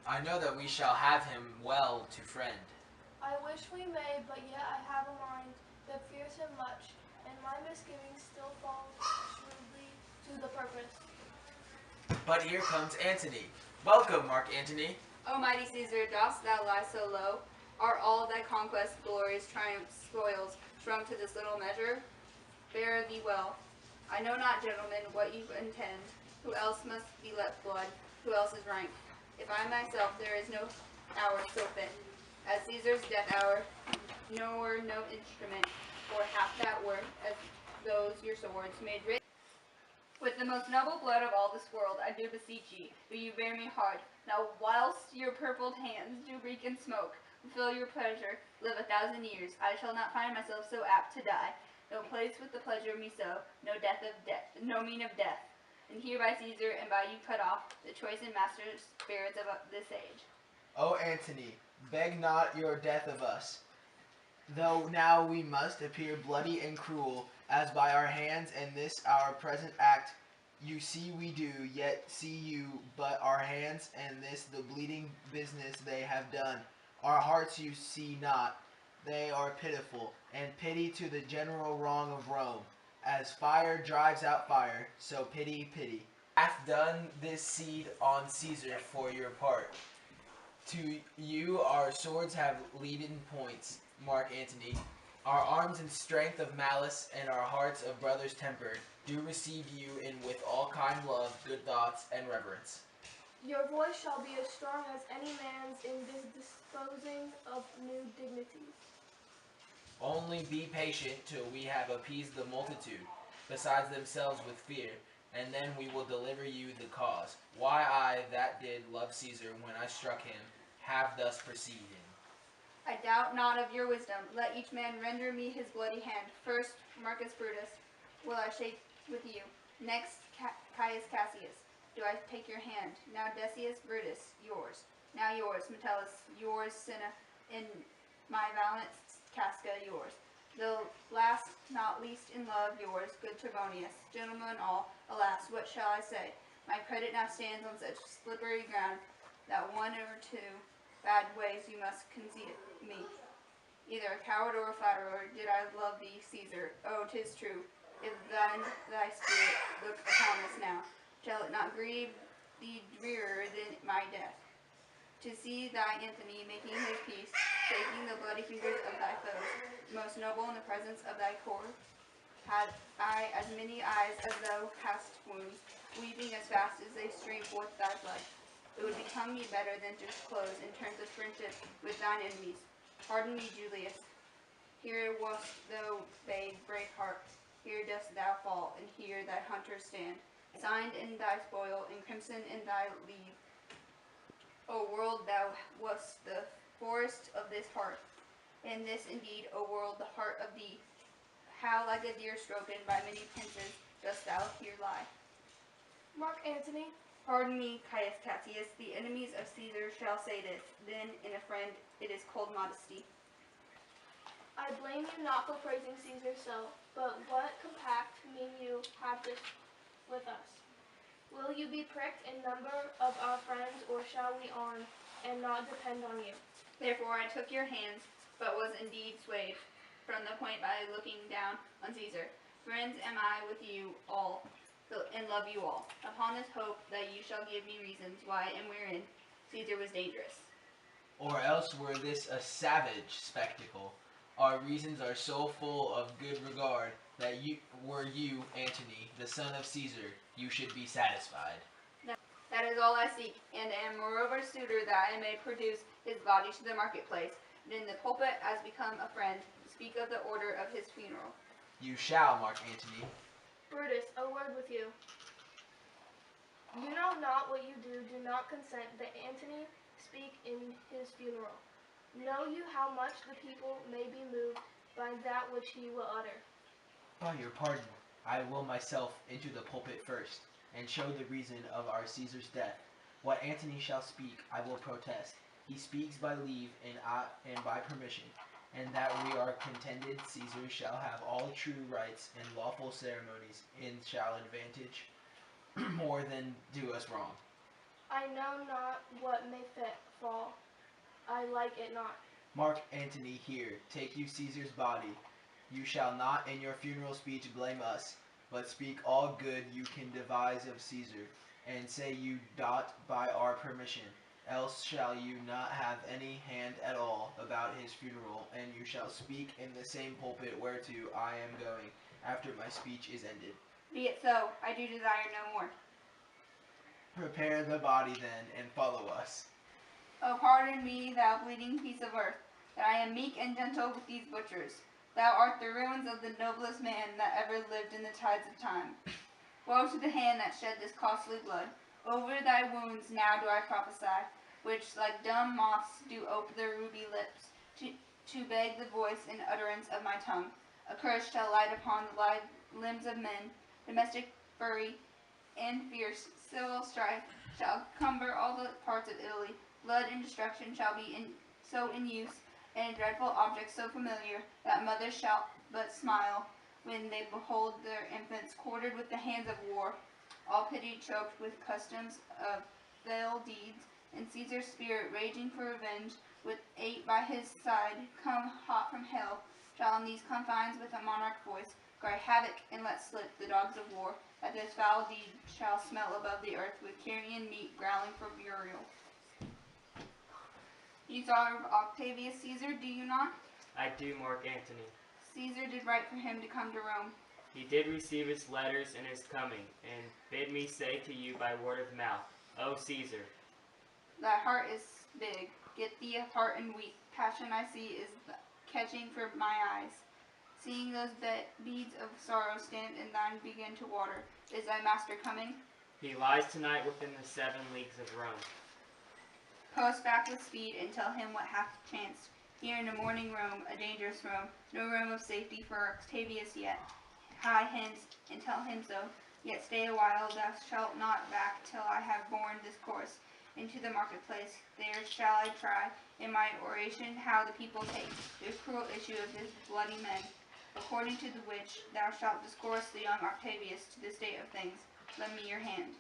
I know that we shall have him well to friend. I wish we may, but yet I have a mind that fears him much, and my misgivings still fall shrewdly to the purpose. But here comes Antony. Welcome, Mark Antony. O mighty Caesar, dost thou lie so low? Are all thy conquests, glories, triumphs, spoils, shrunk to this little measure? Fare thee well. I know not, gentlemen, what you intend. Who else must be let blood? Who else is rank? If I myself, there is no hour so fit as Caesar's death hour, nor no instrument, or half that worth as those your swords made rich. With the most noble blood of all this world, I do beseech ye, do you bear me hard. Now whilst your purpled hands do reek and smoke, fulfill your pleasure, live 1,000 years, I shall not find myself so apt to die. No place with the pleasure me so, no mean of death. And here by Caesar and by you cut off, the choice and master spirits of this age. O Antony, beg not your death of us, though now we must appear bloody and cruel, as by our hands and this our present act you see we do, yet see you but our hands and this the bleeding business they have done. Our hearts you see not, they are pitiful, and pity to the general wrong of Rome. As fire drives out fire, so pity, pity. Hath done this seed on Caesar for your part. To you our swords have leaden points, Mark Antony. Our arms in strength of malice, and our hearts of brothers tempered, do receive you in with all kind love, good thoughts, and reverence. Your voice shall be as strong as any man's in this disposing of new dignities. Only be patient till we have appeased the multitude, besides themselves with fear, and then we will deliver you the cause, why I that did love Caesar when I struck him, have thus proceeded. I doubt not of your wisdom. Let each man render me his bloody hand. First, Marcus Brutus, will I shake with you. Next, Caius Cassius, do I take your hand. Now Decius Brutus, yours. Now yours, Metellus, yours, Cinna, and my valiant Casca, yours. The last, not least in love, yours, good Trebonius. Gentlemen all, alas, what shall I say? My credit now stands on such slippery ground that one or two bad ways you must concede me. Either a coward or a flatterer did I love thee, Caesar. Oh, 'tis true. If then thy spirit look upon us now, shall it not grieve thee drearer than my death? To see thy Antony making his peace, shaking the bloody fingers of thy foes, most noble in the presence of thy court, had I as many eyes as thou hast wounds, weeping as fast as they stream forth thy blood. It would become me better than to close in terms of friendship with thine enemies. Pardon me, Julius. Here wast thou, babe, brave heart. Here dost thou fall, and here thy hunters stand, signed in thy spoil, and crimson in thy leave. O world, thou wast the forest of this heart, and this indeed, O world, the heart of thee. How like a deer stroken by many princes dost thou here lie. Mark Antony, Pardon me, Caius Cassius, the enemies of Caesar shall say this, then in a friend it is cold modesty. I blame you not for praising Caesar so, but what compact mean you have this with us? Will you be pricked in number of our friends, or shall we arm and not depend on you? Therefore I took your hands, but was indeed swayed from the point by looking down on Caesar. Friends am I with you all, and love you all, upon this hope that you shall give me reasons why and wherein Caesar was dangerous. Or else were this a savage spectacle. Our reasons are so full of good regard that were you, Antony, the son of Caesar, you should be satisfied. That is all I seek, and am moreover suitor that I may produce his body to the marketplace, and in the pulpit, as become a friend, speak of the order of his funeral. You shall, Mark Antony. Brutus, a word with you. You know not what you do not consent that Antony speak in his funeral. Know you how much the people may be moved by that which he will utter? By your pardon, I will myself into the pulpit first, and show the reason of our Caesar's death. What Antony shall speak, I will protest. He speaks by leave and by permission, and that we are contended Caesar shall have all true rights and lawful ceremonies, and shall advantage more than do us wrong. I know not what may fall. I like it not. Mark Antony, here, take you Caesar's body. You shall not in your funeral speech blame us, but speak all good you can devise of Caesar, and say you doth by our permission. Else shall you not have any hand at all about his funeral, and you shall speak in the same pulpit whereto I am going, after my speech is ended. Be it so. I do desire no more. Prepare the body then, and follow us. Oh, pardon me, thou bleeding piece of earth, that I am meek and gentle with these butchers. Thou art the ruins of the noblest man that ever lived in the tides of time. Woe to the hand that shed this costly blood. Over thy wounds now do I prophesy, which like dumb moths do ope their ruby lips, to beg the voice and utterance of my tongue. A curse shall light upon the limbs of men, domestic fury and fierce civil strife shall cumber all the parts of Italy. Blood and destruction shall be so in use, and a dreadful object so familiar, that mothers shall but smile when they behold their infants quartered with the hands of war, all pity choked with customs of fell deeds, and Caesar's spirit raging for revenge, with 8 by his side, come hot from hell, shall in these confines with a monarch voice cry havoc and let slip the dogs of war, that this foul deed shall smell above the earth with carrion meat growling for burial. You saw of Octavius Caesar, do you not? I do, Mark Antony. Caesar did write for him to come to Rome. He did receive his letters and is coming, and bid me say to you by word of mouth, O Caesar. Thy heart is big. Get thee apart and weep. Passion I see is catching for my eyes. Seeing those beads of sorrow stand and thine begin to water. Is thy master coming? He lies tonight within the 7 leagues of Rome. Post back with speed and tell him what hath chanced. Here in the morning Rome, a dangerous Rome, no room of safety for Octavius yet. Hie hence, and tell him so. Yet stay a while, thou shalt not back till I have borne this course into the marketplace. There shall I try, in my oration, how the people take the cruel issue of this bloody men, according to the which thou shalt discourse the young Octavius to the state of things. Lend me your hand.